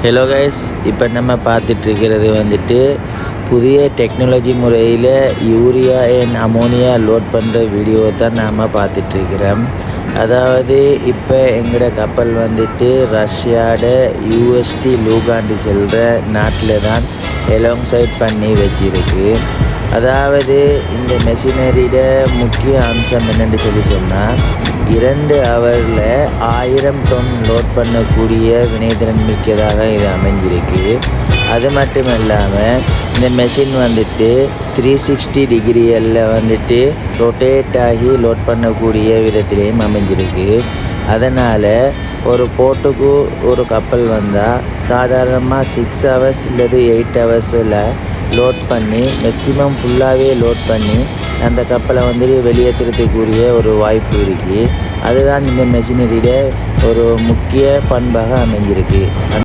Hello guys, இப்போ நம்ம பார்த்துட்ருக்கிறது வந்துட்டு புதிய டெக்னாலஜி முறையில் யூரியா அண்ட் அமோனியா லோட் பண்ணுற வீடியோவை தான் நாம் பார்த்துட்ருக்கிறோம். அதாவது இப்போ எங்களோட கப்பல் வந்துட்டு ரஷ்யாவோட யூஎஸ்டி லூகாண்டி செல்கிற நாட்டில் தான் எலாங் சைட் பண்ணி வச்சிருக்கு. அதாவது இந்த மெஷினரியோட முக்கிய அம்சம் என்னென்னு சொன்னால் 2 ஹவரில் 1000 டன் லோட் பண்ணக்கூடிய வினைத்திறன் மிக்கதாக இது அமைஞ்சிருக்கு. அது மட்டும் இல்லாமல் இந்த மெஷின் வந்துட்டு 360 டிகிரியில் வந்துட்டு ரொட்டேட் ஆகி லோட் பண்ணக்கூடிய விதத்திலையும் அமைஞ்சிருக்கு. அதனால் ஒரு போட்டுக்கு ஒரு கப்பல் வந்தால் சாதாரணமாக 6 ஹவர்ஸ் இல்லது 8 ஹவர்ஸில் லோட் பண்ணி மேக்ஸிமம் ஃபுல்லாகவே லோட் பண்ணி அந்த கப்பலை வந்துட்டு வெளியேற்றுறதுக்குரிய ஒரு வாய்ப்பு இருக்குது. அதுதான் இந்த மெஷினரியோட ஒரு முக்கிய பண்பாக அமைஞ்சிருக்கு.